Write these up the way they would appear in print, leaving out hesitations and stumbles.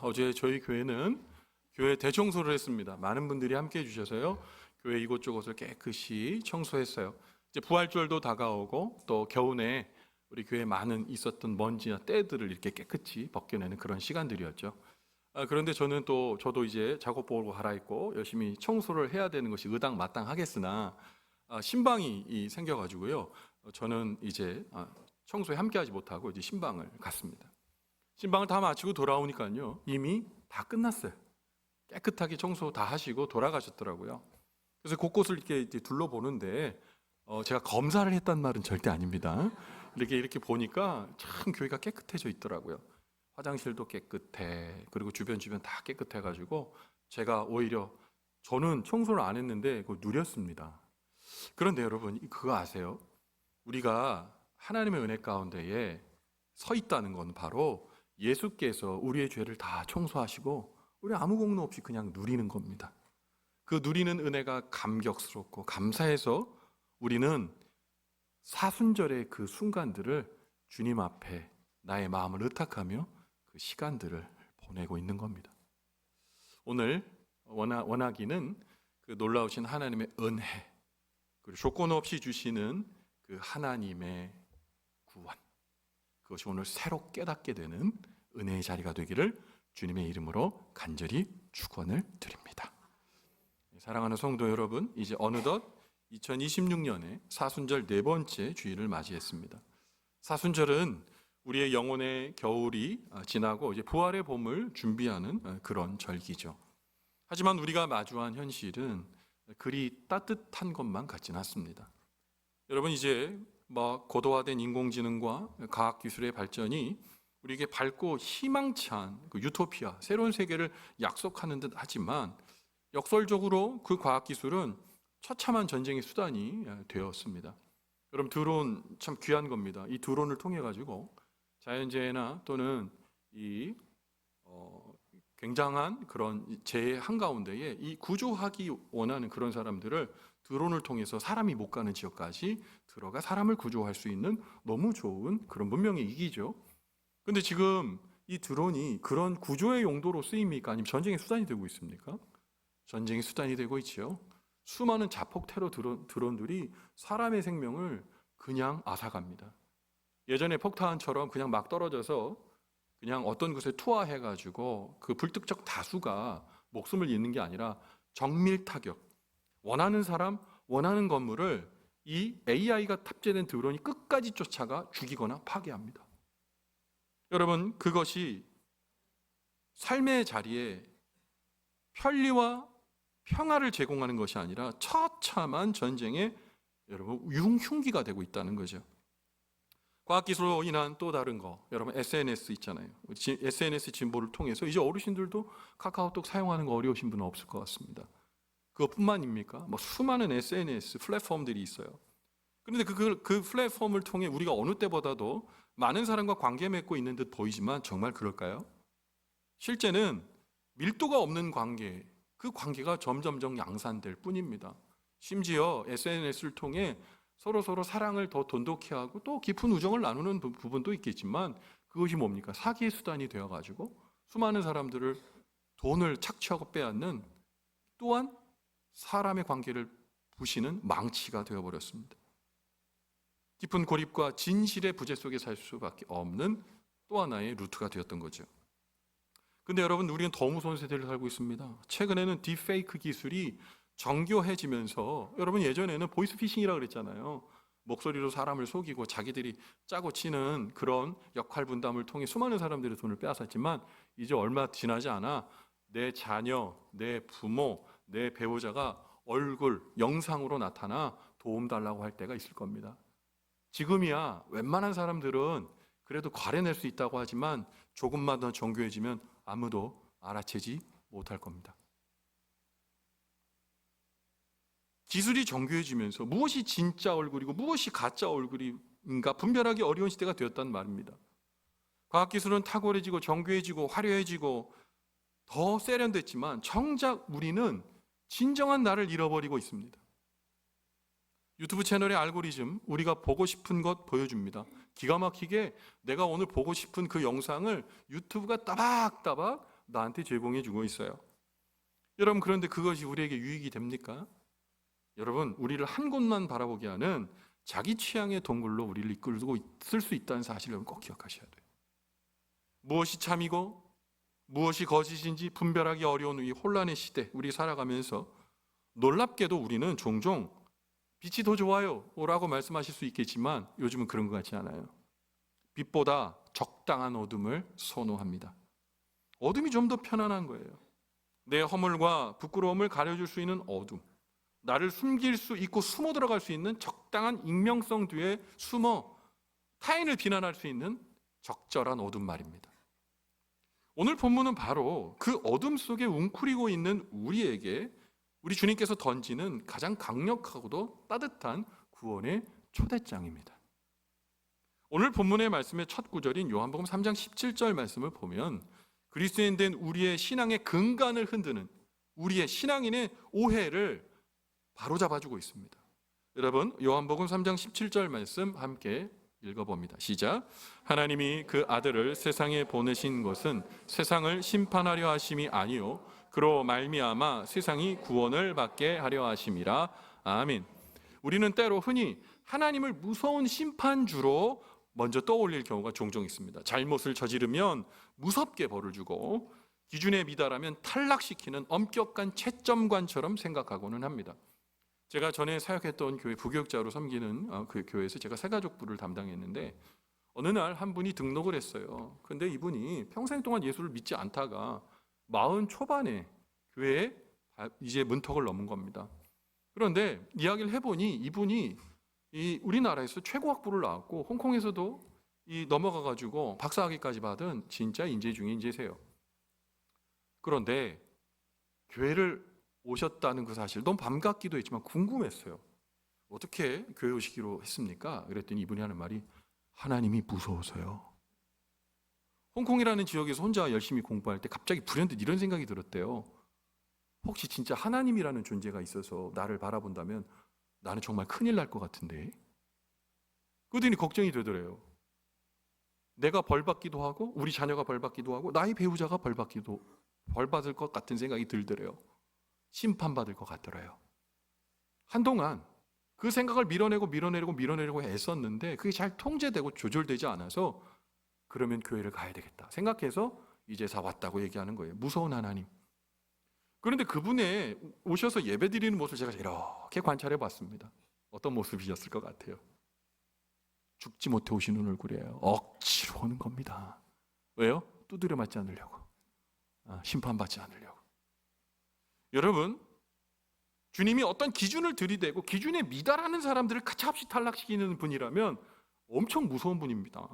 어제 저희 교회는 교회 대청소를 했습니다. 많은 분들이 함께 해주셔서요. 교회 이곳저곳을 깨끗이 청소했어요. 이제 부활절도 다가오고 또 겨우내 우리 교회에 많은 있었던 먼지나 때들을 이렇게 깨끗이 벗겨내는 그런 시간들이었죠. 그런데 저도 이제 작업복을 갈아입고 열심히 청소를 해야 되는 것이 의당마땅하겠으나 신방이 생겨가지고요. 저는 이제 청소에 함께하지 못하고 이제 신방을 갔습니다. 신방을 다 마치고 돌아오니까요, 이미 다 끝났어요. 깨끗하게 청소 다 하시고 돌아가셨더라고요. 그래서 곳곳을 이렇게 둘러보는데 제가 검사를 했단 말은 절대 아닙니다. 이렇게 보니까 참 교회가 깨끗해져 있더라고요. 화장실도 깨끗해. 그리고 주변 다 깨끗해가지고 제가 오히려 저는 청소를 안 했는데 그걸 누렸습니다. 그런데 여러분 그거 아세요? 우리가 하나님의 은혜 가운데에 서 있다는 건 바로 예수께서 우리의 죄를 다 청소하시고 우리 아무 공로 없이 그냥 누리는 겁니다. 그 누리는 은혜가 감격스럽고 감사해서 우리는 사순절의 그 순간들을 주님 앞에 나의 마음을 의탁하며 그 시간들을 보내고 있는 겁니다. 오늘 원하기는 그 놀라우신 하나님의 은혜, 그리고 조건 없이 주시는 그 하나님의 구원, 그것이 오늘 새로 깨닫게 되는 은혜의 자리가 되기를 주님의 이름으로 간절히 축원을 드립니다. 사랑하는 성도 여러분, 이제 어느덧 2026년에 사순절 네 번째 주일을 맞이했습니다. 사순절은 우리의 영혼의 겨울이 지나고 이제 부활의 봄을 준비하는 그런 절기죠. 하지만 우리가 마주한 현실은 그리 따뜻한 것만 같지는 않습니다. 여러분 이제 고도화된 인공지능과 과학기술의 발전이 우리에게 밝고 희망찬 그 유토피아, 새로운 세계를 약속하는 듯 하지만 역설적으로 그 과학기술은 처참한 전쟁의 수단이 되었습니다. 여러분 드론 참 귀한 겁니다. 이 드론을 통해 가지고 자연재해나 또는 이 굉장한 그런 재해 한가운데에 이 구조하기 원하는 그런 사람들을 드론을 통해서 사람이 못 가는 지역까지 들어가 사람을 구조할 수 있는 너무 좋은 그런 문명의 이기죠. 근데 지금 이 드론이 그런 구조의 용도로 쓰입니까? 아니면 전쟁의 수단이 되고 있습니까? 전쟁의 수단이 되고 있죠. 수많은 자폭 테러 드론들이 사람의 생명을 그냥 앗아갑니다. 예전에 폭탄처럼 그냥 막 떨어져서 그냥 어떤 곳에 투하해가지고 그 불특정 다수가 목숨을 잃는 게 아니라 정밀 타격, 원하는 사람, 원하는 건물을 이 AI가 탑재된 드론이 끝까지 쫓아가 죽이거나 파괴합니다. 여러분 그것이 삶의 자리에 편리와 평화를 제공하는 것이 아니라 처참한 전쟁의 여러분 흉기가 되고 있다는 거죠. 과학기술로 인한 또 다른 거, 여러분 SNS 있잖아요. SNS 진보를 통해서 이제 어르신들도 카카오톡 사용하는 거 어려우신 분은 없을 것 같습니다. 그것뿐만입니까? 수많은 SNS 플랫폼들이 있어요. 그런데 그 플랫폼을 통해 우리가 어느 때보다도 많은 사람과 관계 맺고 있는 듯 보이지만 정말 그럴까요? 실제는 밀도가 없는 관계, 그 관계가 점점점 양산될 뿐입니다. 심지어 SNS를 통해 서로 사랑을 더 돈독히 하고 또 깊은 우정을 나누는 부분도 있겠지만 그것이 뭡니까? 사기의 수단이 되어가지고 수많은 사람들을 돈을 착취하고 빼앗는 또한 사람의 관계를 부시는 망치가 되어버렸습니다. 깊은 고립과 진실의 부재 속에 살 수밖에 없는 또 하나의 루트가 되었던 거죠. 근데 여러분 우리는 더 무서운 세대를 살고 있습니다. 최근에는 딥페이크 기술이 정교해지면서 여러분 예전에는 보이스피싱이라고 그랬잖아요. 목소리로 사람을 속이고 자기들이 짜고 치는 그런 역할 분담을 통해 수많은 사람들의 돈을 빼앗았지만 이제 얼마 지나지 않아 내 자녀, 내 부모, 내 배우자가 얼굴, 영상으로 나타나 도움 달라고 할 때가 있을 겁니다. 지금이야 웬만한 사람들은 그래도 과려낼 수 있다고 하지만 조금만 더 정교해지면 아무도 알아채지 못할 겁니다. 기술이 정교해지면서 무엇이 진짜 얼굴이고 무엇이 가짜 얼굴인가 분별하기 어려운 시대가 되었다는 말입니다. 과학기술은 탁월해지고 정교해지고 화려해지고 더 세련됐지만 정작 우리는 진정한 나를 잃어버리고 있습니다. 유튜브 채널의 알고리즘, 우리가 보고 싶은 것 보여줍니다. 기가 막히게 내가 오늘 보고 싶은 그 영상을 유튜브가 따박따박 나한테 제공해 주고 있어요. 여러분, 그런데 그것이 우리에게 유익이 됩니까? 여러분, 우리를 한 곳만 바라보게 하는 자기 취향의 동굴로 우리를 이끌고 있을 수 있다는 사실을 꼭 기억하셔야 돼요. 무엇이 참이고 무엇이 거짓인지 분별하기 어려운 이 혼란의 시대, 우리 살아가면서 놀랍게도 우리는 종종 빛이 더 좋아요 라고 말씀하실 수 있겠지만 요즘은 그런 것 같지 않아요. 빛보다 적당한 어둠을 선호합니다. 어둠이 좀 더 편안한 거예요. 내 허물과 부끄러움을 가려줄 수 있는 어둠, 나를 숨길 수 있고 숨어 들어갈 수 있는 적당한 익명성 뒤에 숨어 타인을 비난할 수 있는 적절한 어둠 말입니다. 오늘 본문은 바로 그 어둠 속에 웅크리고 있는 우리에게 우리 주님께서 던지는 가장 강력하고도 따뜻한 구원의 초대장입니다. 오늘 본문의 말씀의 첫 구절인 요한복음 3장 17절 말씀을 보면 그리스도인 된 우리의 신앙의 근간을 흔드는 우리의 신앙인의 오해를 바로잡아주고 있습니다. 여러분, 요한복음 3장 17절 말씀 함께 읽어봅니다. 시작. 하나님이 그 아들을 세상에 보내신 것은 세상을 심판하려 하심이 아니요 그로 말미암아 세상이 구원을 받게 하려 하심이라. 아멘. 우리는 때로 흔히 하나님을 무서운 심판주로 먼저 떠올릴 경우가 종종 있습니다. 잘못을 저지르면 무섭게 벌을 주고 기준에 미달하면 탈락시키는 엄격한 채점관처럼 생각하고는 합니다. 제가 전에 사역했던 교회 부교육자로 섬기는 그 교회에서 제가 새가족부를 담당했는데 어느 날 한 분이 등록을 했어요. 근데 이분이 평생 동안 예수를 믿지 않다가 40 초반에 교회에 이제 문턱을 넘은 겁니다. 그런데 이야기를 해보니 이분이 우리나라에서 최고 학부를 나왔고 홍콩에서도 넘어가가지고 박사학위까지 받은 진짜 인재 중에 인재세요. 그런데 교회를 오셨다는 그 사실 너무 반갑기도 했지만 궁금했어요. 어떻게 교회 오시기로 했습니까? 그랬더니 이분이 하는 말이 하나님이 무서워서요. 홍콩이라는 지역에서 혼자 열심히 공부할 때 갑자기 불현듯 이런 생각이 들었대요. 혹시 진짜 하나님이라는 존재가 있어서 나를 바라본다면 나는 정말 큰일 날 것 같은데. 그러더니 걱정이 되더래요. 내가 벌받기도 하고 우리 자녀가 벌받기도 하고 나의 배우자가 벌받을 것 같은 생각이 들더래요. 심판받을 것 같더래요. 한동안 그 생각을 밀어내려고 애썼는데 그게 잘 통제되고 조절되지 않아서 그러면 교회를 가야 되겠다 생각해서 이제사 왔다고 얘기하는 거예요. 무서운 하나님. 그런데 그분의 오셔서 예배드리는 모습을 제가 이렇게 관찰해 봤습니다. 어떤 모습이셨을 것 같아요? 죽지 못해 오시는 얼굴이에요. 억지로 오는 겁니다. 왜요? 두드려 맞지 않으려고. 심판받지 않으려고. 여러분, 주님이 어떤 기준을 들이대고 기준에 미달하는 사람들을 가차없이 탈락시키는 분이라면 엄청 무서운 분입니다.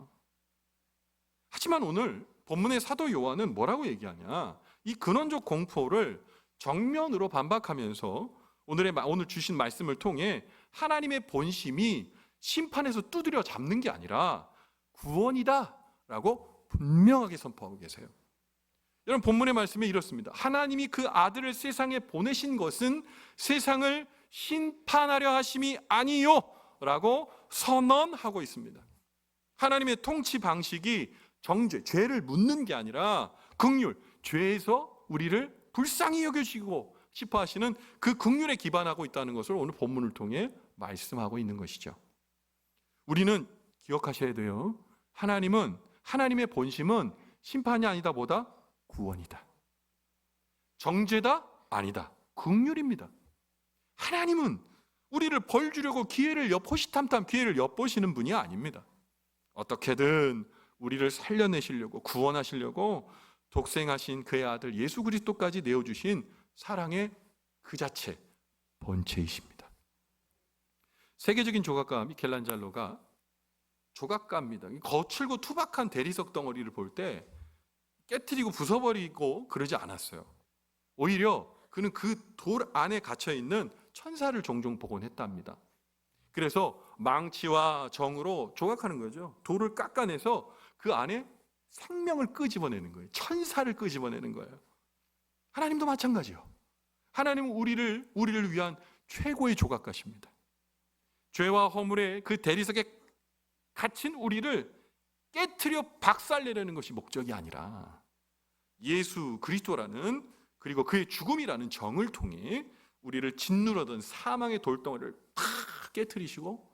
하지만 오늘 본문의 사도 요한은 뭐라고 얘기하냐? 이 근원적 공포를 정면으로 반박하면서 오늘 주신 말씀을 통해 하나님의 본심이 심판에서 두드려 잡는 게 아니라 구원이다라고 분명하게 선포하고 계세요. 여러분, 본문의 말씀이 이렇습니다. 하나님이 그 아들을 세상에 보내신 것은 세상을 심판하려 하심이 아니요 라고 선언하고 있습니다. 하나님의 통치 방식이 정죄, 죄를 묻는 게 아니라 긍휼, 죄에서 우리를 불쌍히 여겨주시고 싶어 하시는 그 긍휼에 기반하고 있다는 것을 오늘 본문을 통해 말씀하고 있는 것이죠. 우리는 기억하셔야 돼요. 하나님의 본심은 심판이 아니다 보다 구원이다. 정죄다? 아니다. 긍휼입니다. 하나님은 우리를 벌 주려고 호시탐탐 기회를 엿보시는 분이 아닙니다. 어떻게든 우리를 살려내시려고 구원하시려고 독생하신 그의 아들 예수 그리스도까지 내어주신 사랑의 그 자체, 본체이십니다. 세계적인 조각가 미켈란젤로가 조각가입니다. 거칠고 투박한 대리석 덩어리를 볼 때 깨트리고 부숴버리고 그러지 않았어요. 오히려 그는 그 돌 안에 갇혀있는 천사를 종종 보곤 했답니다. 그래서 망치와 정으로 조각하는 거죠. 돌을 깎아내서 그 안에 생명을 끄집어내는 거예요. 천사를 끄집어내는 거예요. 하나님도 마찬가지요. 하나님은 우리를 위한 최고의 조각가십니다. 죄와 허물의 그 대리석에 갇힌 우리를 깨트려 박살내려는 것이 목적이 아니라 예수 그리스도라는, 그리고 그의 죽음이라는 정을 통해 우리를 짓누르던 사망의 돌덩어리를 다 깨트리시고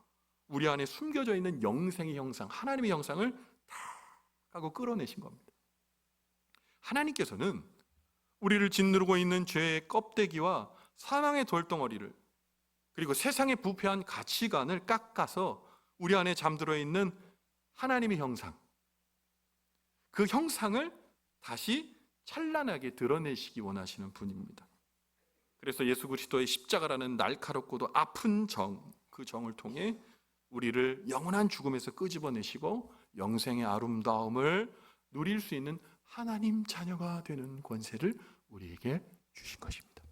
우리 안에 숨겨져 있는 영생의 형상, 하나님의 형상을 다 하고 끌어내신 겁니다. 하나님께서는 우리를 짓누르고 있는 죄의 껍데기와 사망의 돌덩어리를, 그리고 세상의 부패한 가치관을 깎아서 우리 안에 잠들어 있는 하나님의 형상, 그 형상을 다시 찬란하게 드러내시기 원하시는 분입니다. 그래서 예수 그리스도의 십자가라는 날카롭고도 아픈 정, 그 정을 통해 우리를 영원한 죽음에서 끄집어내시고 영생의 아름다움을 누릴 수 있는 하나님 자녀가 되는 권세를 우리에게 주신 것입니다.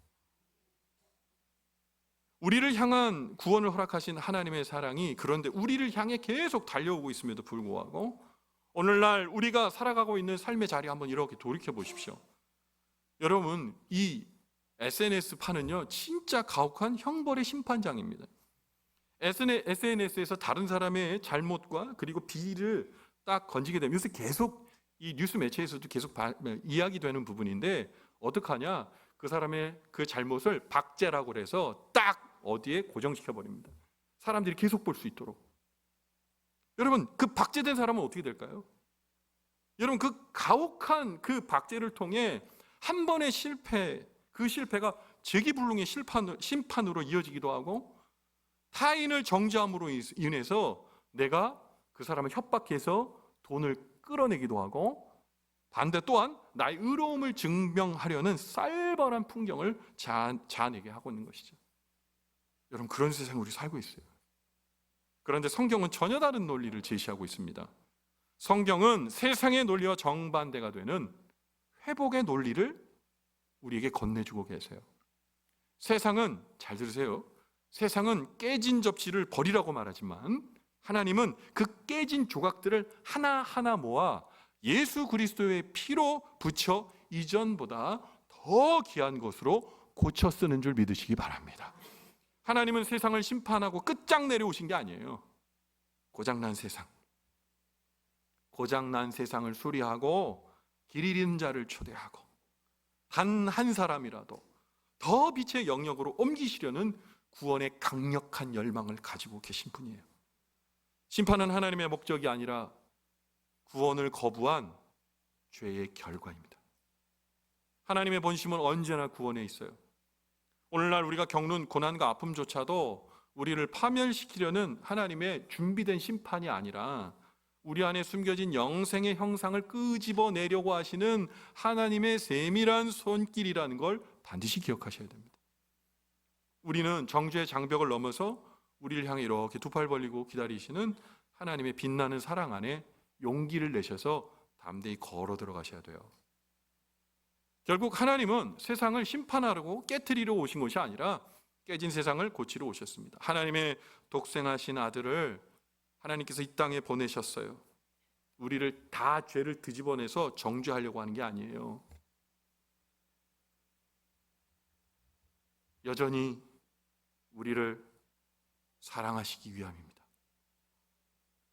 우리를 향한 구원을 허락하신 하나님의 사랑이, 그런데 우리를 향해 계속 달려오고 있음에도 불구하고 오늘날 우리가 살아가고 있는 삶의 자리 한번 이렇게 돌이켜 보십시오. 여러분, 이 SNS판은요 진짜 가혹한 형벌의 심판장입니다. SNS에서 다른 사람의 잘못과 그리고 비리를 딱 건지게 되면, 요새 계속 이 뉴스 매체에서도 계속 이야기되는 부분인데, 어떡하냐, 그 사람의 그 잘못을 박제라고 해서 딱 어디에 고정시켜 버립니다. 사람들이 계속 볼 수 있도록. 여러분, 그 박제된 사람은 어떻게 될까요? 여러분, 그 가혹한 그 박제를 통해 한 번의 실패, 그 실패가 재기불능의 심판으로 이어지기도 하고, 타인을 정죄함으로 인해서 내가 그 사람을 협박해서 돈을 끌어내기도 하고, 반대 또한 나의 의로움을 증명하려는 쌀벌한 풍경을 자아내게 하고 있는 것이죠. 여러분, 그런 세상에 우리 살고 있어요. 그런데 성경은 전혀 다른 논리를 제시하고 있습니다. 성경은 세상의 논리와 정반대가 되는 회복의 논리를 우리에게 건네주고 계세요. 세상은, 잘 들으세요, 세상은 깨진 접시를 버리라고 말하지만 하나님은 그 깨진 조각들을 하나하나 모아 예수 그리스도의 피로 붙여 이전보다 더 귀한 것으로 고쳐 쓰는 줄 믿으시기 바랍니다. 하나님은 세상을 심판하고 끝장내려 오신 게 아니에요. 고장난 세상을 수리하고 길 잃은 자를 초대하고 단 한 사람이라도 더 빛의 영역으로 옮기시려는 구원의 강력한 열망을 가지고 계신 분이에요. 심판은 하나님의 목적이 아니라 구원을 거부한 죄의 결과입니다. 하나님의 본심은 언제나 구원에 있어요. 오늘날 우리가 겪는 고난과 아픔조차도 우리를 파멸시키려는 하나님의 준비된 심판이 아니라 우리 안에 숨겨진 영생의 형상을 끄집어내려고 하시는 하나님의 세밀한 손길이라는 걸 반드시 기억하셔야 됩니다. 우리는 정죄의 장벽을 넘어서 우리를 향해 이렇게 두 팔 벌리고 기다리시는 하나님의 빛나는 사랑 안에 용기를 내셔서 담대히 걸어 들어가셔야 돼요. 결국 하나님은 세상을 심판하려고 깨트리러 오신 것이 아니라 깨진 세상을 고치러 오셨습니다. 하나님의 독생하신 아들을 하나님께서 이 땅에 보내셨어요. 우리를 다 죄를 뒤집어내서 정죄하려고 하는 게 아니에요. 여전히 우리를 사랑하시기 위함입니다.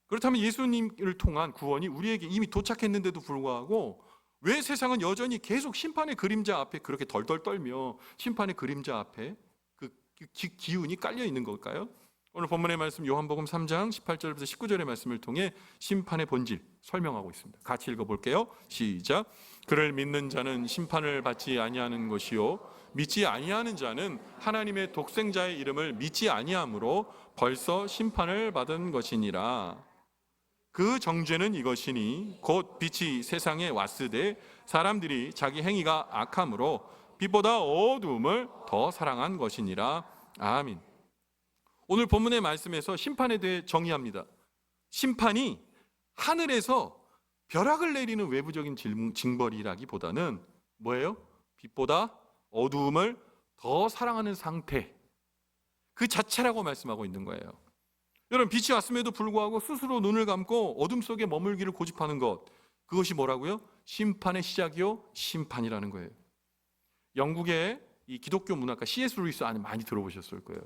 그렇다면 예수님을 통한 구원이 우리에게 이미 도착했는데도 불구하고 왜 세상은 여전히 계속 심판의 그림자 앞에 그렇게 덜덜 떨며 심판의 그림자 앞에 그 기운이 깔려 있는 걸까요? 오늘 본문의 말씀 요한복음 3장 18절부터 19절의 말씀을 통해 심판의 본질 설명하고 있습니다. 같이 읽어볼게요. 시작. 그를 믿는 자는 심판을 받지 아니하는 것이요 믿지 아니하는 자는 하나님의 독생자의 이름을 믿지 아니함으로 벌써 심판을 받은 것이니라. 그 정죄는 이것이니 곧 빛이 세상에 왔으되 사람들이 자기 행위가 악함으로 빛보다 어두움을 더 사랑한 것이니라. 아멘. 오늘 본문의 말씀에서 심판에 대해 정의합니다. 심판이 하늘에서 벼락을 내리는 외부적인 징벌이라기보다는 뭐예요? 빛보다 어두움을 더 사랑하는 상태, 그 자체라고 말씀하고 있는 거예요. 여러분, 빛이 왔음에도 불구하고 스스로 눈을 감고 어둠 속에 머물기를 고집하는 것, 그것이 뭐라고요? 심판의 시작이요 심판이라는 거예요. 영국의 이 기독교 문학가 C.S. 루이스 안에 많이 들어보셨을 거예요.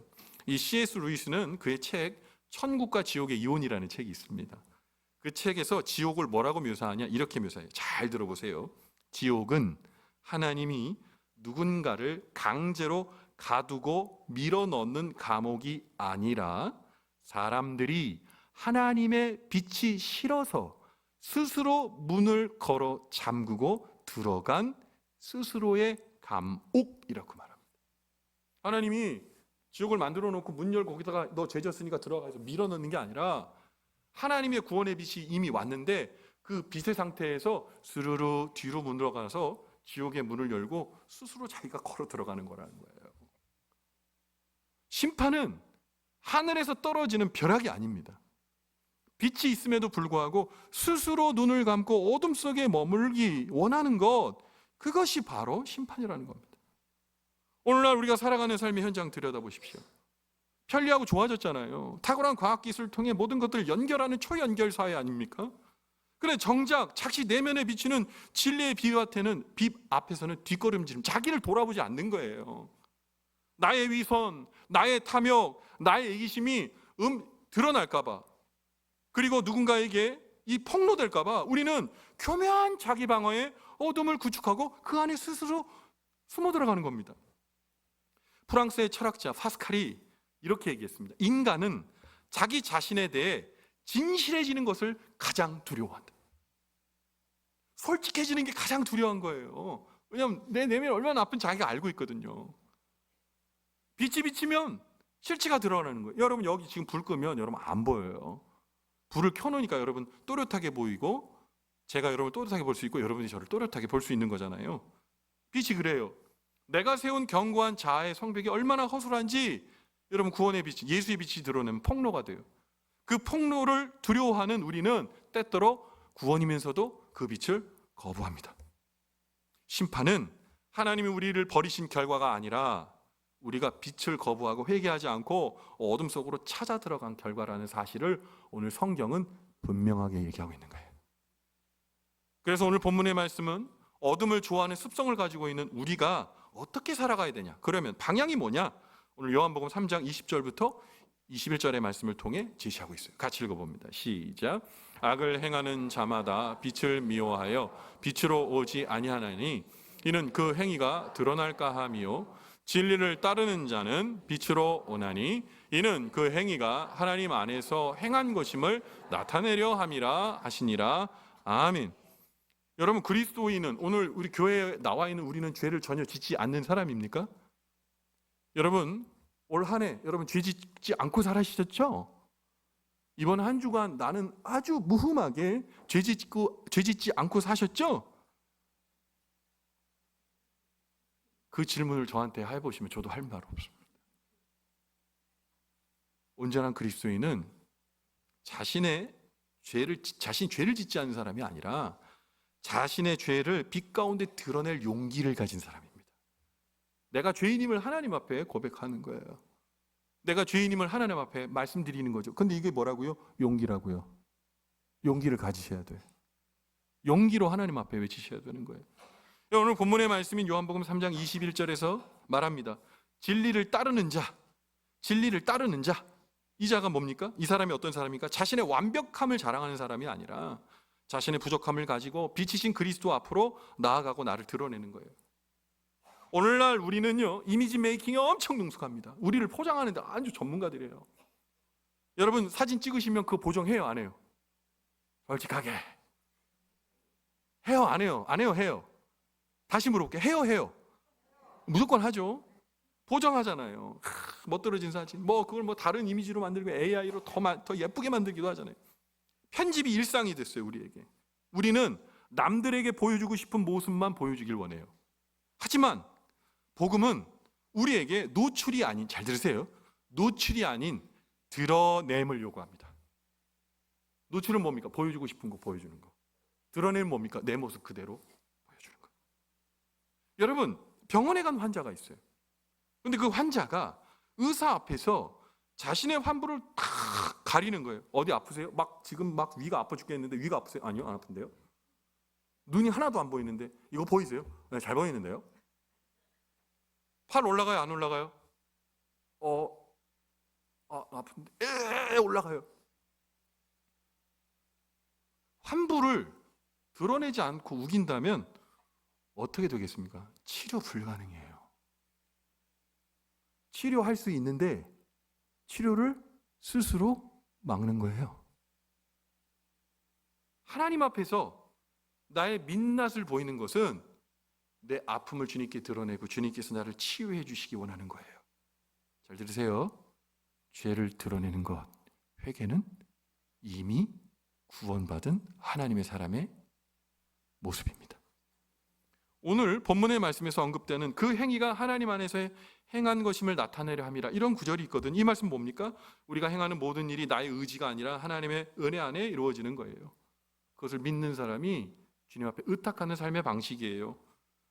이 C.S. 루이스는 그의 책 천국과 지옥의 이혼이라는 책이 있습니다. 그 책에서 지옥을 뭐라고 묘사하냐, 이렇게 묘사해요. 잘 들어보세요. 지옥은 하나님이 누군가를 강제로 가두고 밀어넣는 감옥이 아니라 사람들이 하나님의 빛이 싫어서 스스로 문을 걸어 잠그고 들어간 스스로의 감옥이라고 말합니다. 하나님이 지옥을 만들어 놓고 문 열고 거기다가 너 죄 졌으니까 들어가서 밀어넣는 게 아니라 하나님의 구원의 빛이 이미 왔는데 그 빛의 상태에서 스르르 뒤로 문 들어가서 지옥의 문을 열고 스스로 자기가 걸어 들어가는 거라는 거예요. 심판은 하늘에서 떨어지는 벼락이 아닙니다. 빛이 있음에도 불구하고 스스로 눈을 감고 어둠 속에 머물기 원하는 것, 그것이 바로 심판이라는 겁니다. 오늘날 우리가 살아가는 삶의 현장 들여다보십시오. 편리하고 좋아졌잖아요. 탁월한 과학기술을 통해 모든 것들을 연결하는 초연결 사회 아닙니까? 그런데 정작 자기 내면에 비치는 진리의 빛 앞에서는 뒷걸음질, 자기를 돌아보지 않는 거예요. 나의 위선, 나의 탐욕, 나의 이기심이 드러날까 봐, 그리고 누군가에게 이 폭로될까 봐 우리는 교묘한 자기 방어에 어둠을 구축하고 그 안에 스스로 숨어 들어가는 겁니다. 프랑스의 철학자 파스칼이 이렇게 얘기했습니다. 인간은 자기 자신에 대해 진실해지는 것을 가장 두려워한다. 솔직해지는 게 가장 두려운 거예요. 왜냐하면 내 내면이 얼마나 나쁜 자기가 알고 있거든요. 빛이 비치면 실체가 드러나는 거예요. 여러분 여기 지금 불 끄면 여러분 안 보여요. 불을 켜놓으니까 여러분 또렷하게 보이고 제가 여러분을 또렷하게 볼 수 있고 여러분이 저를 또렷하게 볼 수 있는 거잖아요. 빛이 그래요. 내가 세운 견고한 자아의 성벽이 얼마나 허술한지 여러분 구원의 빛이, 예수의 빛이 드러내면 폭로가 돼요. 그 폭로를 두려워하는 우리는 때때로 구원이면서도 그 빛을 거부합니다. 심판은 하나님이 우리를 버리신 결과가 아니라 우리가 빛을 거부하고 회개하지 않고 어둠 속으로 찾아 들어간 결과라는 사실을 오늘 성경은 분명하게 얘기하고 있는 거예요. 그래서 오늘 본문의 말씀은 어둠을 좋아하는 습성을 가지고 있는 우리가 어떻게 살아가야 되냐, 그러면 방향이 뭐냐, 오늘 요한복음 3장 20절부터 21절의 말씀을 통해 제시하고 있어요. 같이 읽어봅니다. 시작. 악을 행하는 자마다 빛을 미워하여 빛으로 오지 아니하나니 이는 그 행위가 드러날까 함이요 진리를 따르는 자는 빛으로 오나니 이는 그 행위가 하나님 안에서 행한 것임을 나타내려 함이라 하시니라. 아멘. 여러분, 그리스도인은, 오늘 우리 교회에 나와 있는 우리는 죄를 전혀 짓지 않는 사람입니까? 여러분, 올 한 해 여러분 죄 짓지 않고 살아시셨죠? 이번 한 주간 나는 아주 무흠하게 죄 짓지 않고 사셨죠? 그 질문을 저한테 해보시면 저도 할 말 없습니다. 온전한 그리스도인은 자신이 죄를 짓지 않는 사람이 아니라 자신의 죄를 빛 가운데 드러낼 용기를 가진 사람입니다. 내가 죄인임을 하나님 앞에 고백하는 거예요. 내가 죄인임을 하나님 앞에 말씀드리는 거죠. 근데 이게 뭐라고요? 용기라고요. 용기를 가지셔야 돼요. 용기로 하나님 앞에 외치셔야 되는 거예요. 오늘 본문의 말씀인 요한복음 3장 21절에서 말합니다. 진리를 따르는 자, 진리를 따르는 자. 이 자가 뭡니까? 이 사람이 어떤 사람입니까? 자신의 완벽함을 자랑하는 사람이 아니라 자신의 부족함을 가지고 빛이신 그리스도 앞으로 나아가고 나를 드러내는 거예요. 오늘날 우리는요, 이미지 메이킹에 엄청 능숙합니다. 우리를 포장하는데 아주 전문가들이에요. 여러분 사진 찍으시면 그거 보정해요, 안 해요? 솔직하게 해요, 안 해요? 안 해요, 해요? 다시 물어볼게요. 해요? 무조건 하죠. 보정하잖아요. 멋들어진 사진, 그걸 다른 이미지로 만들고 AI로 더 예쁘게 만들기도 하잖아요. 편집이 일상이 됐어요, 우리에게. 우리는 남들에게 보여주고 싶은 모습만 보여주길 원해요. 하지만 복음은 우리에게 노출이 아닌, 잘 들으세요, 노출이 아닌 드러냄을 요구합니다. 노출은 뭡니까? 보여주고 싶은 거 보여주는 거. 드러내는 뭡니까? 내 모습 그대로 보여주는 거. 여러분, 병원에 간 환자가 있어요. 근데 그 환자가 의사 앞에서 자신의 환부를 탁 가리는 거예요. 어디 아프세요? 지금 위가 아파 죽겠는데 위가 아프세요? 아니요, 안 아픈데요. 눈이 하나도 안 보이는데 이거 보이세요? 네, 잘 보이는데요. 팔 올라가요, 안 올라가요? 아픈데 올라가요. 환부를 드러내지 않고 우긴다면 어떻게 되겠습니까? 치료 불가능해요. 치료할 수 있는데 치료를 스스로 막는 거예요. 하나님 앞에서 나의 민낯을 보이는 것은 내 아픔을 주님께 드러내고 주님께서 나를 치유해 주시기 원하는 거예요. 잘 들으세요. 죄를 드러내는 것, 회개는 이미 구원받은 하나님의 사람의 모습입니다. 오늘 본문의 말씀에서 언급되는 그 행위가 하나님 안에서 행한 것임을 나타내려 함이라, 이런 구절이 있거든. 이 말씀 뭡니까? 우리가 행하는 모든 일이 나의 의지가 아니라 하나님의 은혜 안에 이루어지는 거예요. 그것을 믿는 사람이 주님 앞에 의탁하는 삶의 방식이에요.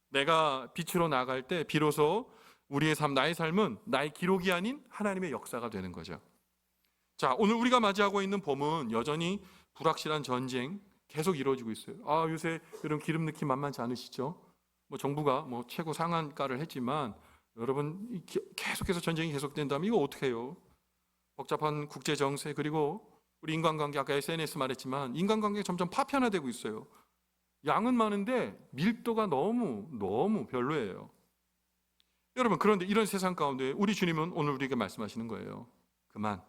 내가 빛으로 나갈 때 비로소 우리의 삶, 나의 삶은 나의 기록이 아닌 하나님의 역사가 되는 거죠. 자, 오늘 우리가 맞이하고 있는 봄은 여전히 불확실한 전쟁 계속 이루어지고 있어요. 요새 여러분 기름 넣기 만만치 않으시죠? 정부가 최고 상한가를 했지만 여러분 계속해서 전쟁이 계속된다면 이거 어떻게 해요? 복잡한 국제 정세, 그리고 우리 인간관계, 아까 SNS 말했지만 인간관계가 점점 파편화되고 있어요. 양은 많은데 밀도가 너무 별로예요. 여러분, 그런데 이런 세상 가운데 우리 주님은 오늘 우리에게 말씀하시는 거예요. 그만,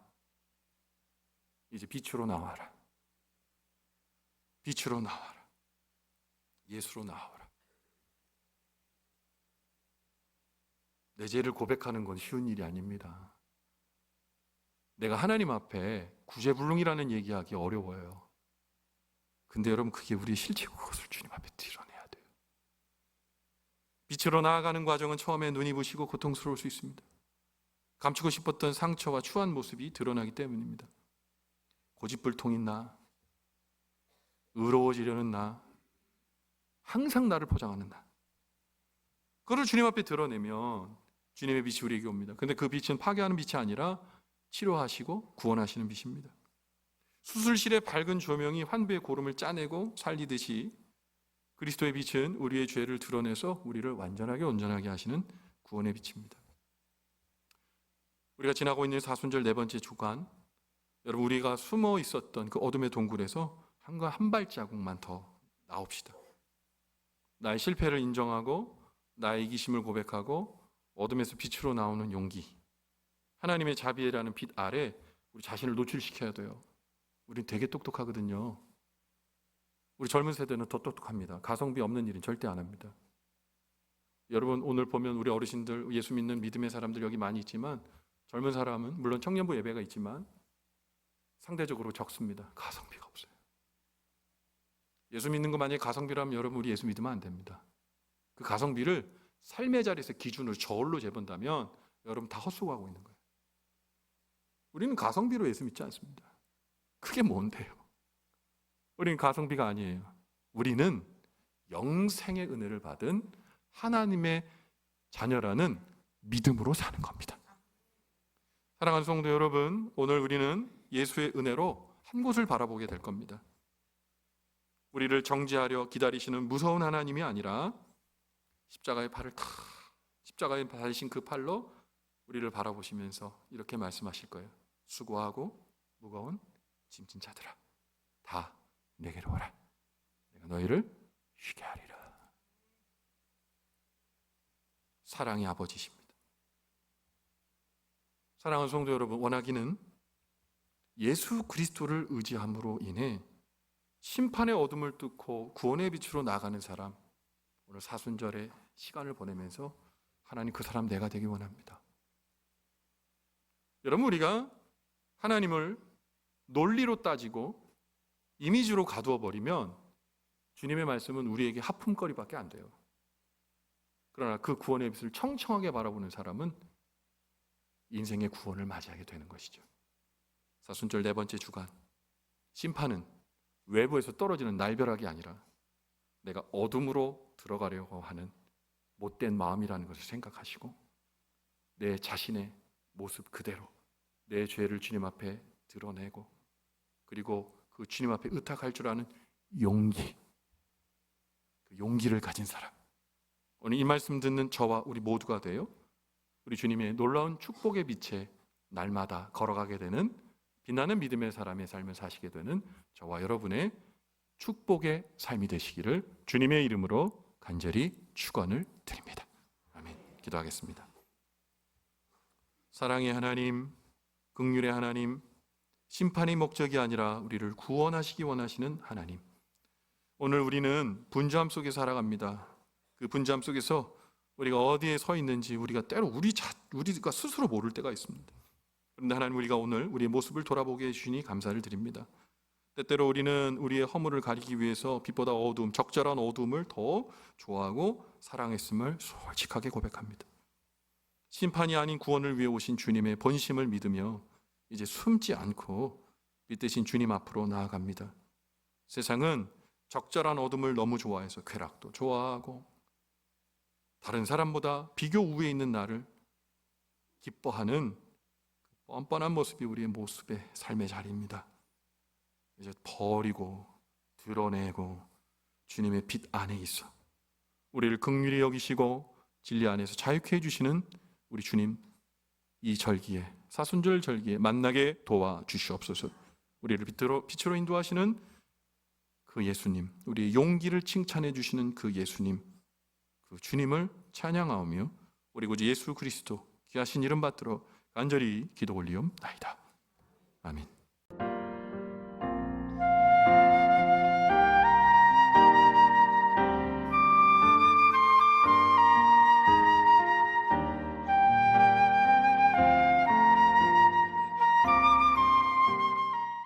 이제 빛으로 나와라. 빛으로 나와라. 예수로 나와라. 내 죄를 고백하는 건 쉬운 일이 아닙니다. 내가 하나님 앞에 구제불능이라는 얘기하기 어려워요. 근데 여러분, 그게 우리의 실체고 그것을 주님 앞에 드러내야 돼요. 빛으로 나아가는 과정은 처음에 눈이 부시고 고통스러울 수 있습니다. 감추고 싶었던 상처와 추한 모습이 드러나기 때문입니다. 고집불통인 나, 의로워지려는 나, 항상 나를 포장하는 나, 그걸 주님 앞에 드러내면 주님의 빛이 우리에게 옵니다. 근데 그 빛은 파괴하는 빛이 아니라 치료하시고 구원하시는 빛입니다. 수술실의 밝은 조명이 환부의 고름을 짜내고 살리듯이 그리스도의 빛은 우리의 죄를 드러내서 우리를 완전하게 온전하게 하시는 구원의 빛입니다. 우리가 지나고 있는 사순절 네 번째 주간, 여러분, 우리가 숨어 있었던 그 어둠의 동굴에서 한 발자국만 더 나옵시다. 나의 실패를 인정하고 나의 이기심을 고백하고 어둠에서 빛으로 나오는 용기, 하나님의 자비라는 빛 아래 우리 자신을 노출시켜야 돼요. 우린 되게 똑똑하거든요. 우리 젊은 세대는 더 똑똑합니다. 가성비 없는 일은 절대 안 합니다. 여러분, 오늘 보면 우리 어르신들, 예수 믿는 믿음의 사람들 여기 많이 있지만 젊은 사람은 물론 청년부 예배가 있지만 상대적으로 적습니다. 가성비가 없어요. 예수 믿는 거 만약에 가성비라면 여러분, 우리 예수 믿으면 안 됩니다. 그 가성비를 삶의 자리에서 기준으로 저울로 재본다면 여러분 다 헛수고하고 있는 거예요. 우리는 가성비로 예수 믿지 않습니다. 그게 뭔데요? 우리는 가성비가 아니에요. 우리는 영생의 은혜를 받은 하나님의 자녀라는 믿음으로 사는 겁니다. 사랑하는 성도 여러분, 오늘 우리는 예수의 은혜로 한 곳을 바라보게 될 겁니다. 우리를 정죄하려 기다리시는 무서운 하나님이 아니라 십자가에 달리신 그 팔로 우리를 바라보시면서 이렇게 말씀하실 거예요. 수고하고 무거운 짐진 자들아, 다 내게로 오라. 내가 너희를 쉬게 하리라. 사랑의 아버지십니다. 사랑하는 성도 여러분, 원하기는 예수 그리스도를 의지함으로 인해 심판의 어둠을 뚫고 구원의 빛으로 나가는 사람, 오늘 사순절에 시간을 보내면서 하나님, 그 사람 내가 되기 원합니다. 여러분, 우리가 하나님을 논리로 따지고 이미지로 가두어 버리면 주님의 말씀은 우리에게 하품거리밖에 안 돼요. 그러나 그 구원의 빛을 청청하게 바라보는 사람은 인생의 구원을 맞이하게 되는 것이죠. 사순절 네 번째 주간, 심판은 외부에서 떨어지는 날벼락이 아니라 내가 어둠으로 들어가려고 하는 못된 마음이라는 것을 생각하시고 내 자신의 모습 그대로 내 죄를 주님 앞에 드러내고, 그리고 그 주님 앞에 의탁할 줄 아는 용기, 그 용기를 가진 사람, 오늘 이 말씀 듣는 저와 우리 모두가 돼요. 우리 주님의 놀라운 축복의 빛에 날마다 걸어가게 되는 빛나는 믿음의 사람의 삶을 사시게 되는 저와 여러분의 축복의 삶이 되시기를 주님의 이름으로 간절히 축원을 드립니다. 아멘. 기도하겠습니다. 사랑의 하나님, 긍휼의 하나님, 심판이 목적이 아니라 우리를 구원하시기 원하시는 하나님, 오늘 우리는 분주함 속에 살아갑니다. 그 분주함 속에서 우리가 어디에 서 있는지 우리가 때로 우리가 스스로 모를 때가 있습니다. 그런데 하나님, 우리가 오늘 우리의 모습을 돌아보게 해주시니 감사를 드립니다. 때때로 우리는 우리의 허물을 가리기 위해서 빛보다 어두움, 적절한 어두움을 더 좋아하고 사랑했음을 솔직하게 고백합니다. 심판이 아닌 구원을 위해 오신 주님의 본심을 믿으며 이제 숨지 않고 빛 대신 주님 앞으로 나아갑니다. 세상은 적절한 어둠을 너무 좋아해서 쾌락도 좋아하고 다른 사람보다 비교 우위에 있는 나를 기뻐하는 뻔뻔한 모습이 우리의 모습의 삶의 자리입니다. 이제 버리고 드러내고 주님의 빛 안에 있어 우리를 긍휼히 여기시고 진리 안에서 자유케 해주시는 우리 주님, 이 절기에, 사순절 절기에 만나게 도와주시옵소서. 우리를 빛으로 인도하시는 그 예수님, 우리의 용기를 칭찬해 주시는 그 예수님, 그 주님을 찬양하오며 우리 구주 예수 그리스도 귀하신 이름 받들어 간절히 기도 올리옵나이다. 아멘.